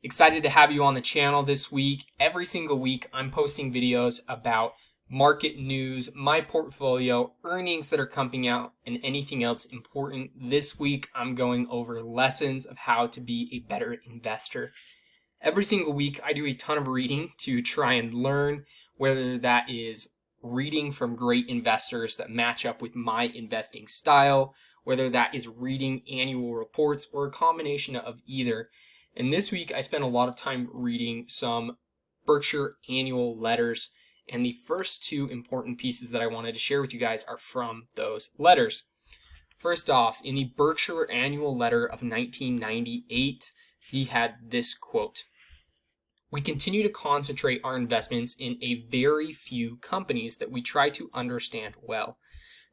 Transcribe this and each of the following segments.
Excited to have you on the channel this week. Every single week, I'm posting videos about market news, my portfolio, earnings that are coming out, and anything else important. This week, I'm going over lessons of how to be a better investor. Every single week, I do a ton of reading to try and learn, whether that is reading from great investors that match up with my investing style, whether that is reading annual reports, or a combination of either. And this week, I spent a lot of time reading some Berkshire annual letters. And the first two important pieces that I wanted to share with you guys are from those letters. First off, in the Berkshire annual letter of 1998, he had this quote: "We continue to concentrate our investments in a very few companies that we try to understand well.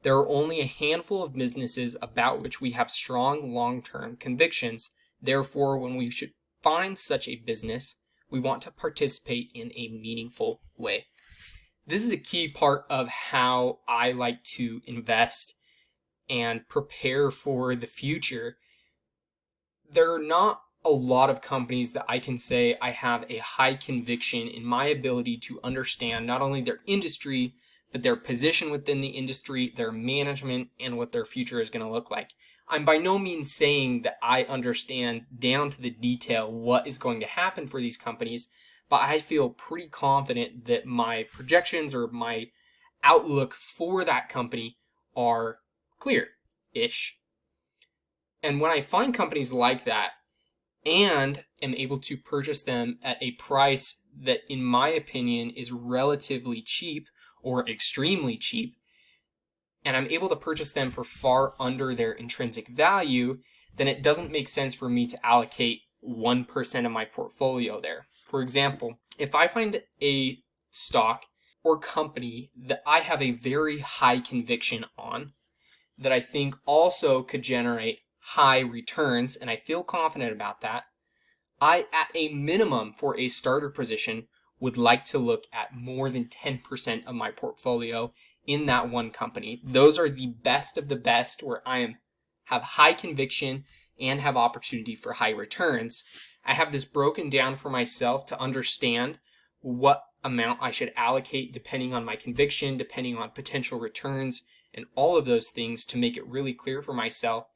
There are only a handful of businesses about which we have strong long-term convictions. Therefore, when we should find such a business, we want to participate in a meaningful way." This is a key part of how I like to invest and prepare for the future. There are not a lot of companies that I can say I have a high conviction in my ability to understand not only their industry, but their position within the industry, their management, and what their future is going to look like. I'm by no means saying that I understand down to the detail what is going to happen for these companies, but I feel pretty confident that my projections or my outlook for that company are clear-ish. And when I find companies like that and am able to purchase them at a price that, in my opinion, is relatively cheap or extremely cheap, and I'm able to purchase them for far under their intrinsic value, then it doesn't make sense for me to allocate 1% of my portfolio there. For example, if I find a stock or company that I have a very high conviction on, that I think also could generate high returns, and I feel confident about that, I, at a minimum for a starter position, would like to look at more than 10% of my portfolio in that one company. Those are the best of the best where I have high conviction and have opportunity for high returns. I have this broken down for myself to understand what amount I should allocate depending on my conviction, depending on potential returns, and all of those things to make it really clear for myself.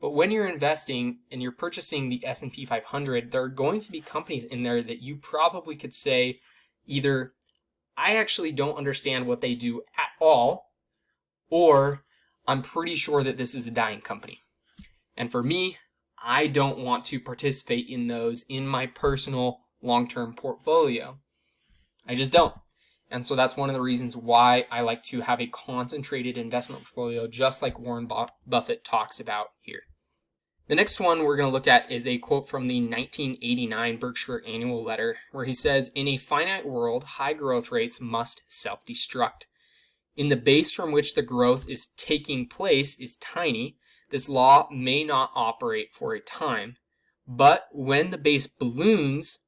But when you're investing and you're purchasing the S&P 500, there are going to be companies in there that you probably could say either, I actually don't understand what they do at all, or I'm pretty sure that this is a dying company. And for me, I don't want to participate in those in my personal long-term portfolio. I just don't. And so that's one of the reasons why I like to have a concentrated investment portfolio, just like Warren Buffett talks about here. The next one we're going to look at is a quote from the 1989 Berkshire annual letter, where he says, "In a finite world, high growth rates must self-destruct. In the base from which the growth is taking place is tiny. This law may not operate for a time, but when the base balloons,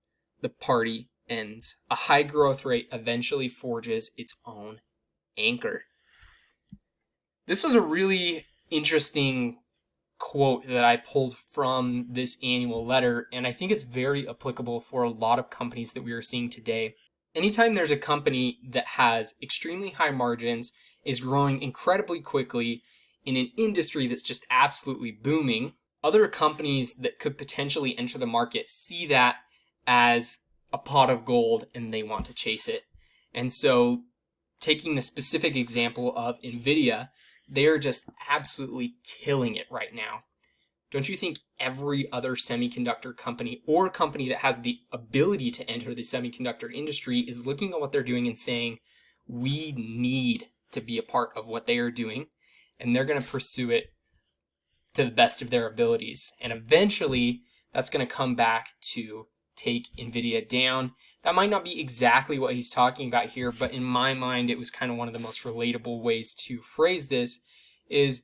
the party ends. A high growth rate eventually forges its own anchor." This was a really interesting quote that I pulled from this annual letter, and I think it's very applicable for a lot of companies that we are seeing today. Anytime there's a company that has extremely high margins, is growing incredibly quickly in an industry that's just absolutely booming, other companies that could potentially enter the market see that as a pot of gold and they want to chase it. And so, taking the specific example of Nvidia, they are just absolutely killing it right now. Don't you think every other semiconductor company or company that has the ability to enter the semiconductor industry is looking at what they're doing and saying, we need to be a part of what they are doing, and they're going to pursue it to the best of their abilities. And eventually, that's going to come back to take Nvidia down. That might not be exactly what he's talking about here, but in my mind, it was kind of one of the most relatable ways to phrase this, is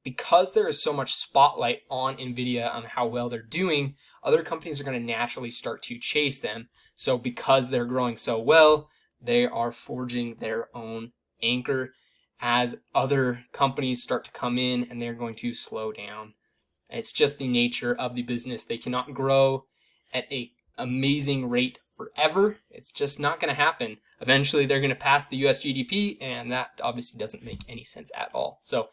because there is so much spotlight on Nvidia on how well they're doing, other companies are going to naturally start to chase them. So because they're growing so well, they are forging their own anchor as other companies start to come in and they're going to slow down. It's just the nature of the business. They cannot grow at a amazing rate forever. It's just not going to happen. Eventually, they're going to pass the US GDP, and that obviously doesn't make any sense at all. So,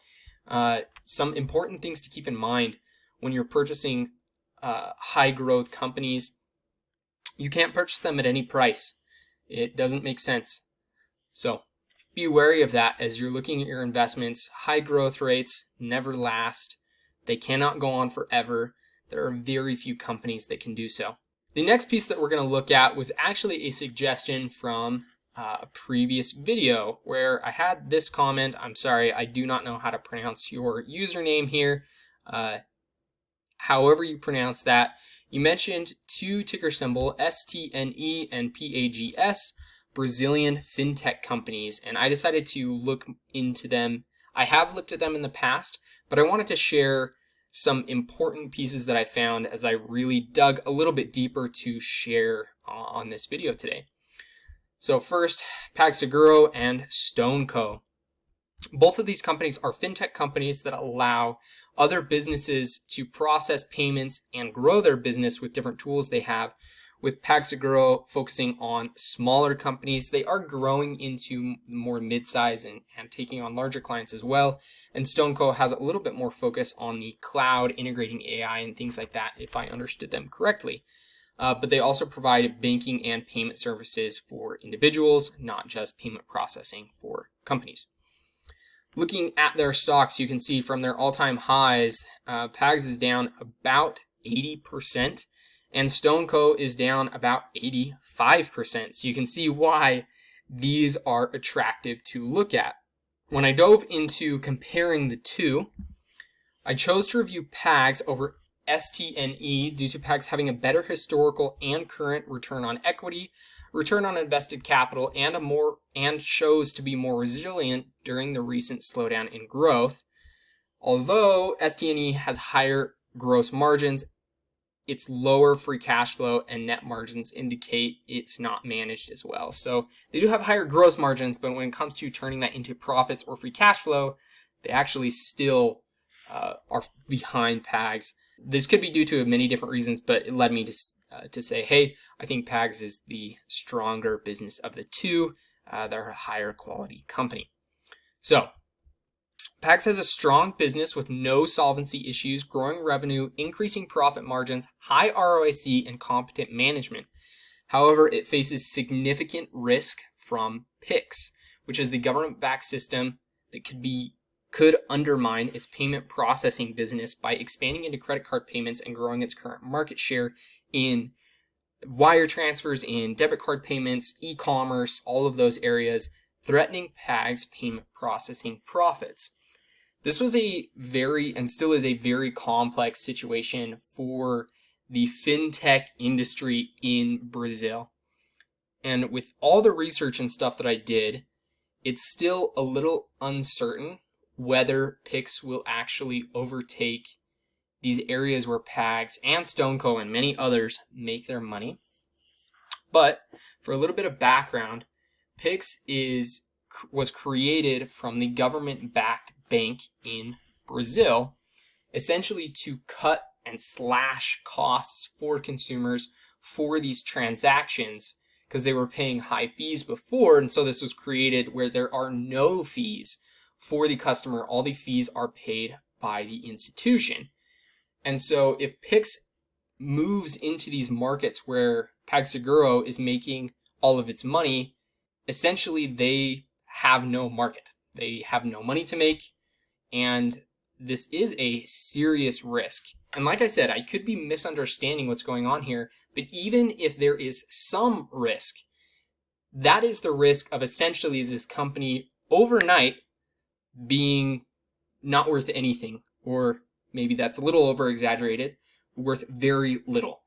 some important things to keep in mind when you're purchasing high growth companies. You can't purchase them at any price. It doesn't make sense. So be wary of that as you're looking at your investments. High growth rates never last. They cannot go on forever. There are very few companies that can do so. The next piece that we're going to look at was actually a suggestion from a previous video where I had this comment. I'm sorry, I do not know how to pronounce your username here. However you pronounce that. You mentioned two ticker symbol, STNE and PAGS, Brazilian fintech companies, and I decided to look into them. I have looked at them in the past, but I wanted to share some important pieces that I found as I really dug a little bit deeper to share on this video today. So first, PagSeguro and StoneCo. Both of these companies are fintech companies that allow other businesses to process payments and grow their business with different tools they have. With PagSeguro focusing on smaller companies, they are growing into more mid-size and taking on larger clients as well. And StoneCo has a little bit more focus on the cloud, integrating AI and things like that, if I understood them correctly. But they also provide banking and payment services for individuals, not just payment processing for companies. Looking at their stocks, you can see from their all-time highs, PAGS is down about 80%, and StoneCo is down about 85%. So you can see why these are attractive to look at. When I dove into comparing the two, I chose to review PAGS over STNE due to PAGS having a better historical and current return on equity, return on invested capital, and shows to be more resilient during the recent slowdown in growth. Although STNE has higher gross margins, its lower free cash flow and net margins indicate it's not managed as well. So they do have higher gross margins, but when it comes to turning that into profits or free cash flow, they actually still are behind PAGS. This could be due to many different reasons, but it led me to say, hey, I think PAGS is the stronger business of the two. They're a higher quality company. So PAGS has a strong business with no solvency issues, growing revenue, increasing profit margins, high ROIC, and competent management. However, it faces significant risk from PIX, which is the government-backed system that could undermine its payment processing business by expanding into credit card payments and growing its current market share in wire transfers, in debit card payments, e-commerce, all of those areas, threatening PAGS payment processing profits. This was a very, and still is a very complex situation for the fintech industry in Brazil. And with all the research and stuff that I did, it's still a little uncertain whether PIX will actually overtake these areas where PAGS and StoneCo and many others make their money. But for a little bit of background, PIX was created from the government-backed bank in Brazil, essentially to cut and slash costs for consumers for these transactions because they were paying high fees before. And so this was created where there are no fees for the customer. All the fees are paid by the institution. And so if PIX moves into these markets where PagSeguro is making all of its money, essentially they have no market. They have no money to make, and this is a serious risk. And like I said, I could be misunderstanding what's going on here, but even if there is some risk, that is the risk of essentially this company overnight being not worth anything, or maybe that's a little over-exaggerated, worth very little,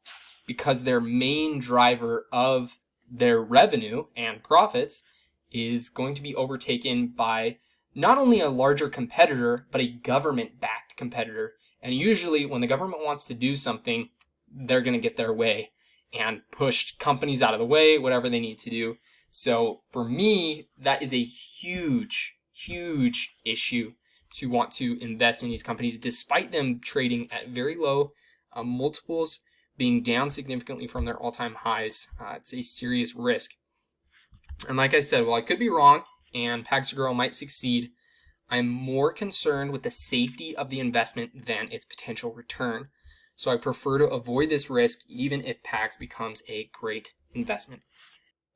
because their main driver of their revenue and profits is going to be overtaken by not only a larger competitor, but a government-backed competitor. And usually when the government wants to do something, they're going to get their way and push companies out of the way, whatever they need to do. So for me, that is a huge, huge issue to want to invest in these companies, despite them trading at very low multiples, being down significantly from their all-time highs, it's a serious risk. And like I said, while I could be wrong and PagSeguro might succeed, I'm more concerned with the safety of the investment than its potential return. So I prefer to avoid this risk even if Pags becomes a great investment.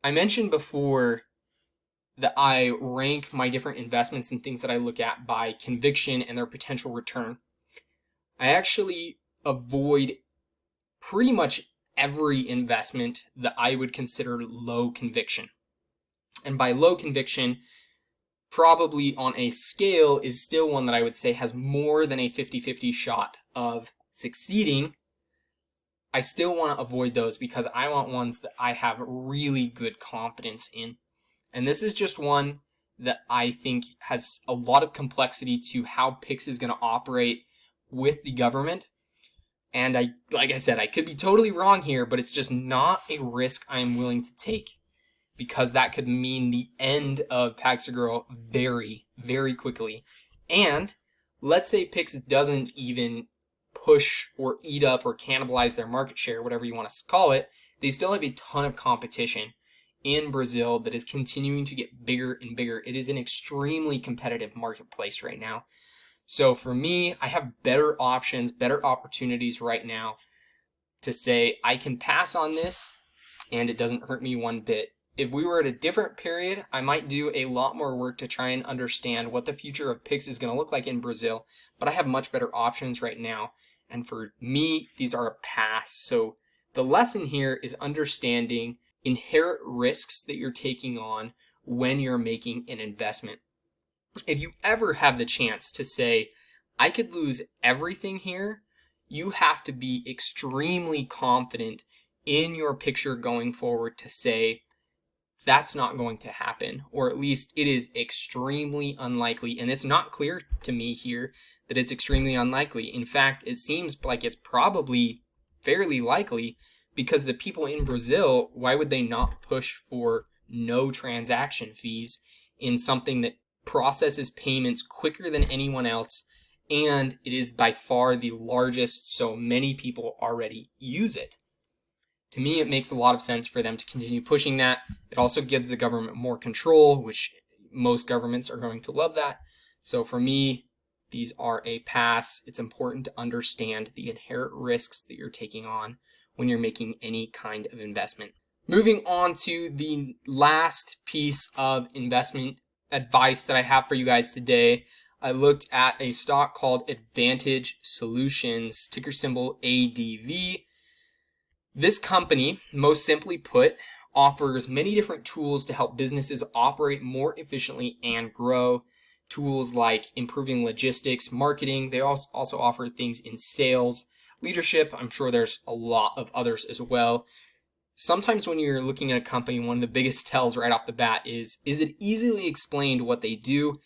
I mentioned before that I rank my different investments and things that I look at by conviction and their potential return. I actually avoid pretty much every investment that I would consider low conviction. And by low conviction, probably on a scale is still one that I would say has more than a 50-50 shot of succeeding. I still want to avoid those because I want ones that I have really good confidence in. And this is just one that I think has a lot of complexity to how PIX is going to operate with the government. And like I said, I could be totally wrong here, but it's just not a risk I'm willing to take, because that could mean the end of PagSeguro very, very quickly. And let's say PIX doesn't even push or eat up or cannibalize their market share, whatever you want to call it. They still have a ton of competition in Brazil that is continuing to get bigger and bigger. It is an extremely competitive marketplace right now. So for me, I have better options, better opportunities right now to say I can pass on this and it doesn't hurt me one bit. If we were at a different period, I might do a lot more work to try and understand what the future of PIX is going to look like in Brazil, but I have much better options right now. And for me, these are a pass. So the lesson here is understanding inherent risks that you're taking on when you're making an investment. If you ever have the chance to say, I could lose everything here, you have to be extremely confident in your picture going forward to say, that's not going to happen, or at least it is extremely unlikely. And it's not clear to me here that it's extremely unlikely. In fact, it seems like it's probably fairly likely, because the people in Brazil, why would they not push for no transaction fees in something that processes payments quicker than anyone else, and it is by far the largest, so many people already use it? To me, it makes a lot of sense for them to continue pushing that. It also gives the government more control, which most governments are going to love that. So for me, these are a pass. It's important to understand the inherent risks that you're taking on when you're making any kind of investment. Moving on to the last piece of investment advice that I have for you guys today, I looked at a stock called Advantage Solutions, ticker symbol ADV. This company, most simply put, offers many different tools to help businesses operate more efficiently and grow. Tools like improving logistics, marketing. They also offer things in sales, leadership. I'm sure there's a lot of others as well. Sometimes when you're looking at a company, one of the biggest tells right off the bat is it easily explained what they do,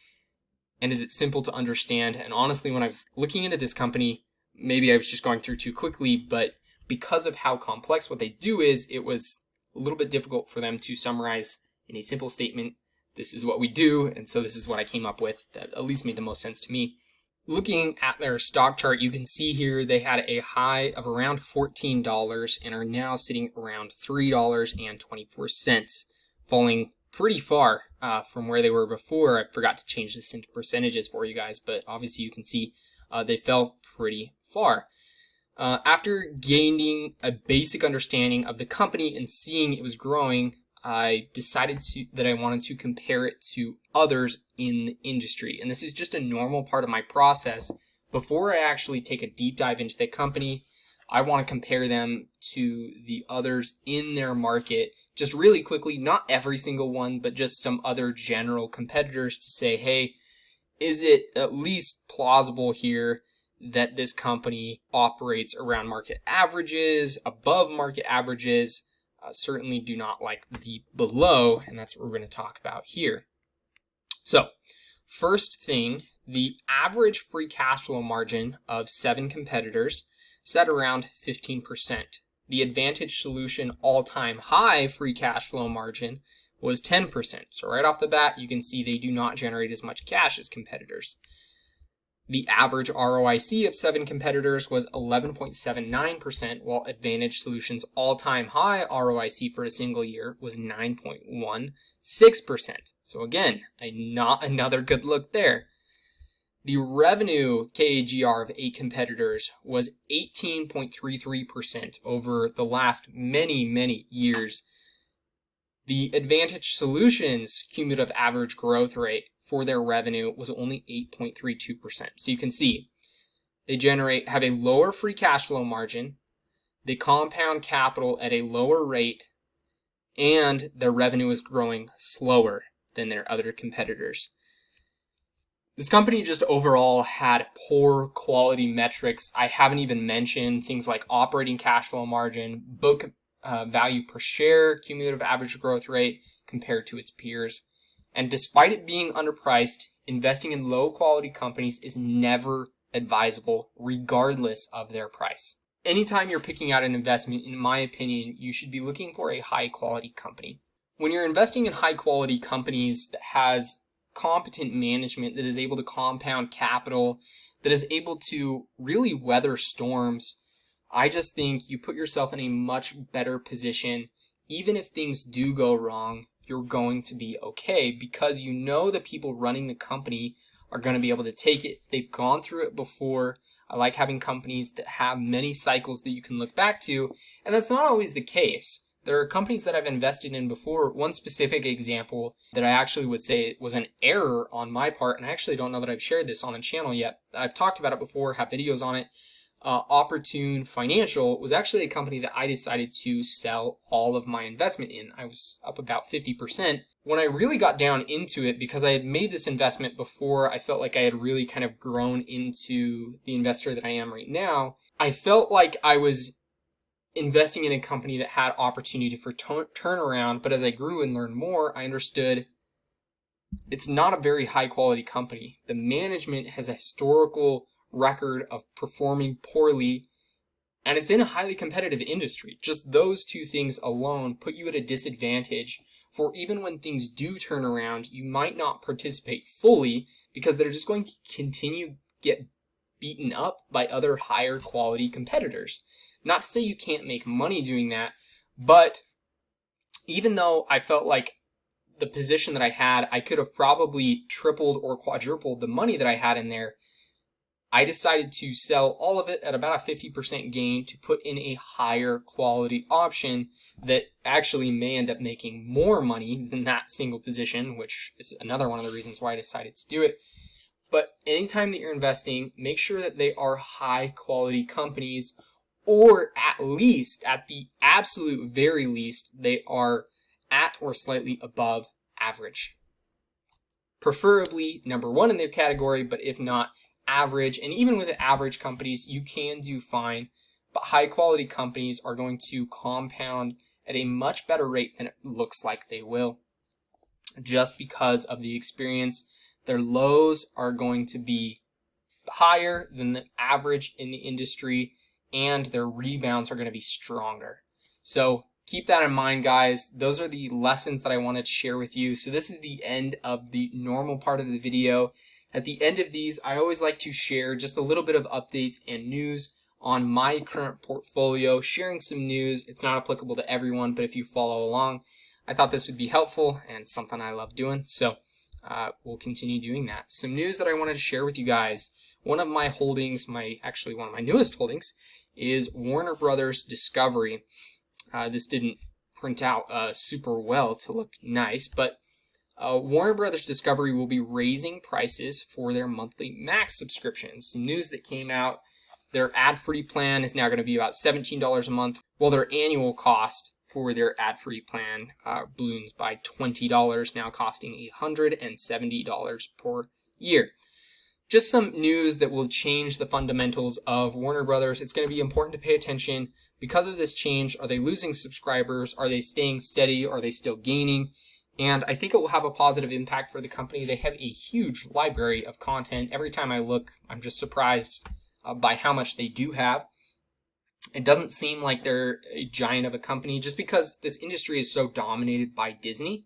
and is it simple to understand? And honestly, when I was looking into this company, maybe I was just going through too quickly, but because of how complex what they do is, it was a little bit difficult for them to summarize in a simple statement. This is what we do, and so this is what I came up with that at least made the most sense to me. Looking at their stock chart, you can see here they had a high of around $14 and are now sitting around $3.24, falling pretty far from where they were before. I forgot to change this into percentages for you guys, but obviously you can see they fell pretty far. After gaining a basic understanding of the company and seeing it was growing, I decided that I wanted to compare it to others in the industry. And this is just a normal part of my process. Before I actually take a deep dive into the company, I want to compare them to the others in their market, just really quickly, not every single one, but just some other general competitors to say, hey, is it at least plausible here that this company operates around market averages, above market averages? Certainly do not like the below, and that's what we're going to talk about here. So, first thing, the average free cash flow margin of 7 competitors set around 15%. The Advantage Solution all-time high free cash flow margin was 10%. So right off the bat, you can see they do not generate as much cash as competitors. The average ROIC of 7 competitors was 11.79%, while Advantage Solutions' all-time high ROIC for a single year was 9.16%. So again, not another good look there. The revenue CAGR of 8 competitors was 18.33% over the last many years. The Advantage Solutions cumulative average growth rate for their revenue was only 8.32%. So you can see they have a lower free cash flow margin, they compound capital at a lower rate, and their revenue is growing slower than their other competitors. This company just overall had poor quality metrics. I haven't even mentioned things like operating cash flow margin, book value per share, cumulative average growth rate compared to its peers. And despite it being underpriced, investing in low quality companies is never advisable, regardless of their price. Anytime you're picking out an investment, in my opinion, you should be looking for a high quality company. When you're investing in high quality companies that has competent management, that is able to compound capital, that is able to really weather storms, I just think you put yourself in a much better position. Even if things do go wrong, you're going to be okay because you know the people running the company are going to be able to take it. They've gone through it before. I like having companies that have many cycles that you can look back to, and that's not always the case. There are companies that I've invested in before. One specific example that I actually would say was an error on my part, and I actually don't know that I've shared this on the channel yet. I've talked about it before, have videos on it. Opportune Financial was actually a company that I decided to sell all of my investment in. I was up about 50%. When I really got down into it, because I had made this investment before I felt like I had really kind of grown into the investor that I am right now, I felt like I was investing in a company that had opportunity for turnaround, but as I grew and learned more, I understood it's not a very high quality company. The management has a historical record of performing poorly, and it's in a highly competitive industry. Just those two things alone put you at a disadvantage, for even when things do turn around, you might not participate fully because they're just going to continue to get beaten up by other higher quality competitors. Not to say you can't make money doing that, but even though I felt like the position that I had, I could have probably tripled or quadrupled the money that I had in there, I decided to sell all of it at about a 50% gain to put in a higher quality option that actually may end up making more money than that single position, which is another one of the reasons why I decided to do it. But anytime that you're investing, make sure that they are high quality companies, or at least, at the absolute very least, they are at or slightly above average. Preferably number one in their category, but if not, average. And even with average companies, you can do fine, but high quality companies are going to compound at a much better rate than it looks like they will, just because of the experience. Their lows are going to be higher than the average in the industry, and their rebounds are going to be stronger. So keep that in mind, guys. Those are the lessons that I wanted to share with you. So this is the end of the normal part of the video. At the end of these, I always like to share just a little bit of updates and news on my current portfolio, sharing some news. It's not applicable to everyone, but if you follow along, I thought this would be helpful and something I love doing. So we'll continue doing that. Some news that I wanted to share with you guys. One of my holdings, one of my newest holdings, is Warner Brothers Discovery. This didn't print out super well to look nice, but Warner Brothers Discovery will be raising prices for their monthly Max subscriptions. Some news that came out, their ad-free plan is now going to be about $17 a month, while their annual cost for their ad-free plan balloons by $20, now costing $170 per year. Just some news that will change the fundamentals of Warner Brothers. It's going to be important to pay attention. Because of this change, are they losing subscribers? Are they staying steady? Are they still gaining? And I think it will have a positive impact for the company. They have a huge library of content. Every time I look, I'm just surprised by how much they do have. It doesn't seem like they're a giant of a company just because this industry is so dominated by Disney.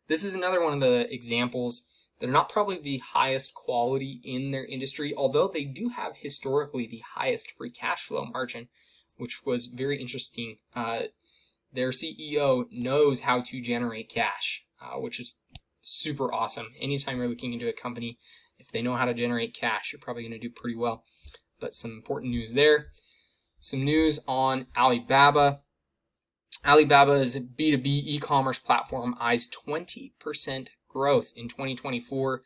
This is another one of the examples They're not probably the highest quality in their industry, although they do have historically the highest free cash flow margin, which was very interesting. Their CEO knows how to generate cash, which is super awesome. Anytime you're looking into a company, if they know how to generate cash, you're probably going to do pretty well. But some important news there. Some news on Alibaba. Alibaba's B2B e-commerce platform eyes 20% growth in 2024.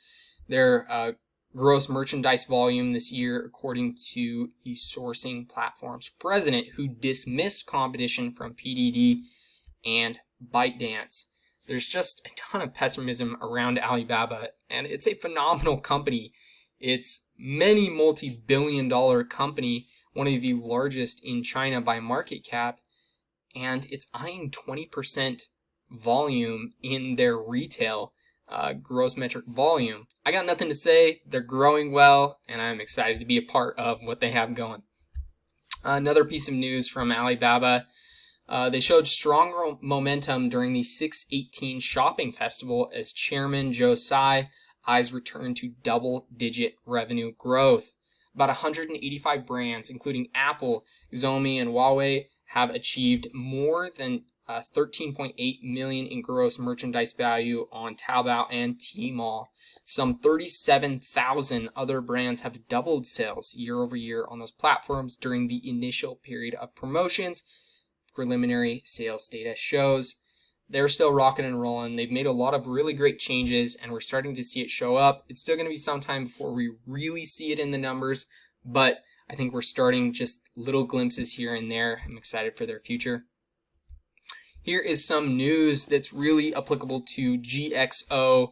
Their gross merchandise volume this year, according to the sourcing platform's president, who dismissed competition from PDD and ByteDance. There's just a ton of pessimism around Alibaba, and it's a phenomenal company. It's many multi-billion-dollar company, one of the largest in China by market cap, and it's eyeing 20% volume in their retail gross metric volume. I got nothing to say. They're growing well, and I'm excited to be a part of what they have going. Another piece of news from Alibaba. They showed strong momentum during the 618 shopping festival as Chairman Joe Tsai eyes return to double-digit revenue growth. About 185 brands, including Apple, Xiaomi, and Huawei, have achieved more than 13.8 million in gross merchandise value on Taobao and Tmall. Some 37,000 other brands have doubled sales year over year on those platforms during the initial period of promotions. Preliminary sales data shows they're still rocking and rolling. They've made a lot of really great changes, and we're starting to see it show up. It's still going to be some time before we really see it in the numbers, but I think we're starting just little glimpses here and there. I'm excited for their future. Here is some news that's really applicable to GXO,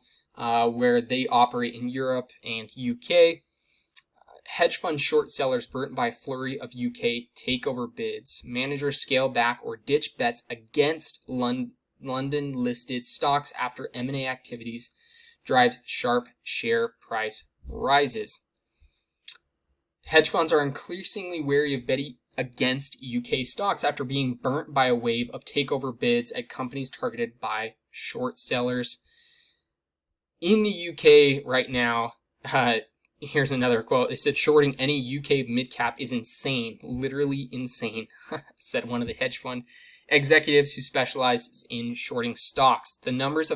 where they operate in Europe and UK. Hedge fund short sellers burnt by flurry of UK takeover bids. Managers scale back or ditch bets against London-listed stocks after M&A activities drives sharp share price rises. Hedge funds are increasingly wary of betting against UK stocks after being burnt by a wave of takeover bids at companies targeted by short sellers. In the UK right now, here's another quote. They said, shorting any UK mid-cap is insane, literally insane, said one of the hedge fund executives who specializes in shorting stocks. The numbers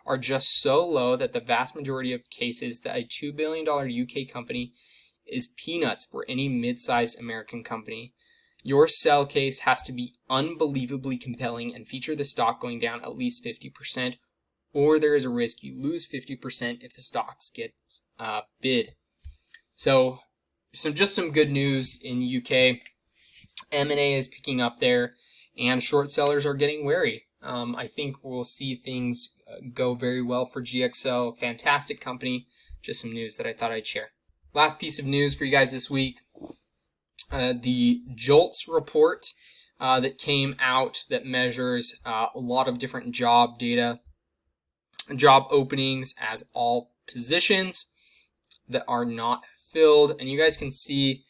are just so low that the vast majority of cases that a $2 billion UK company is peanuts for any mid-sized American company. Your sell case has to be unbelievably compelling and feature the stock going down at least 50%, or there is a risk you lose 50% if the stocks get bid. So just some good news in UK. M&A is picking up there, and short sellers are getting wary. I think we'll see things go very well for GXO. Fantastic company. Just some news that I thought I'd share. Last piece of news for you guys this week. The JOLTS report that came out that measures a lot of different job data, job openings as all positions that are not filled. And you guys can see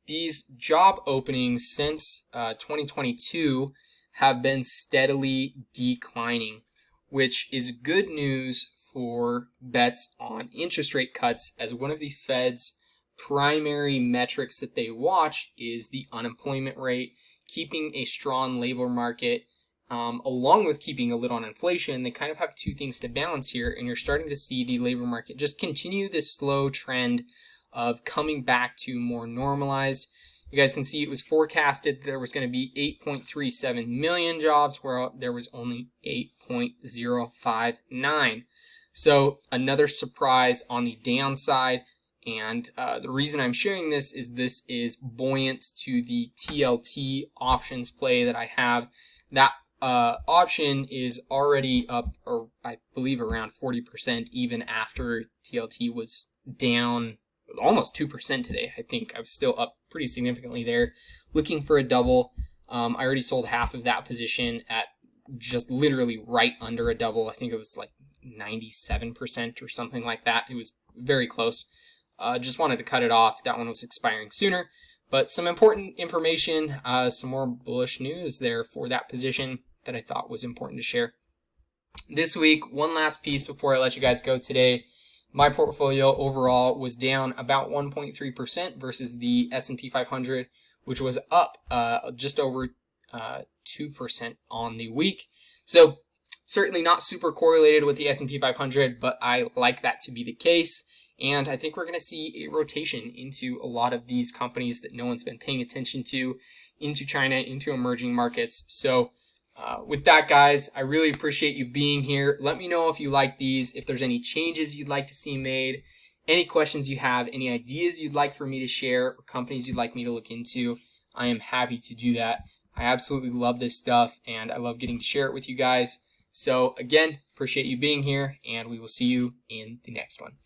these job openings since 2022 have been steadily declining, which is good news for bets on interest rate cuts, as one of the Fed's primary metrics that they watch is the unemployment rate. Keeping a strong labor market along with keeping a lid on inflation, they kind of have two things to balance here, and you're starting to see the labor market just continue this slow trend of coming back to more normalized. You guys can see it was forecasted there was going to be 8.37 million jobs, where there was only 8.059. So another surprise on the downside. And the reason I'm sharing this is buoyant to the TLT options play that I have. That option is already up, or I believe around 40%, even after TLT was down almost 2% today. I think I was still up pretty significantly there, looking for a double. I already sold half of that position at just literally right under a double. I think it was like 97% or something like that. It was very close. Just wanted to cut it off. That one was expiring sooner. But some important information, some more bullish news there for that position that I thought was important to share. This week, one last piece before I let you guys go today. My portfolio overall was down about 1.3% versus the S&P 500, which was up just over 2% on the week. So certainly not super correlated with the S&P 500, but I like that to be the case. And I think we're going to see a rotation into a lot of these companies that no one's been paying attention to, into China, into emerging markets. So with that, guys, I really appreciate you being here. Let me know if you like these, if there's any changes you'd like to see made, any questions you have, any ideas you'd like for me to share, or companies you'd like me to look into. I am happy to do that. I absolutely love this stuff, and I love getting to share it with you guys. So again, appreciate you being here, and we will see you in the next one.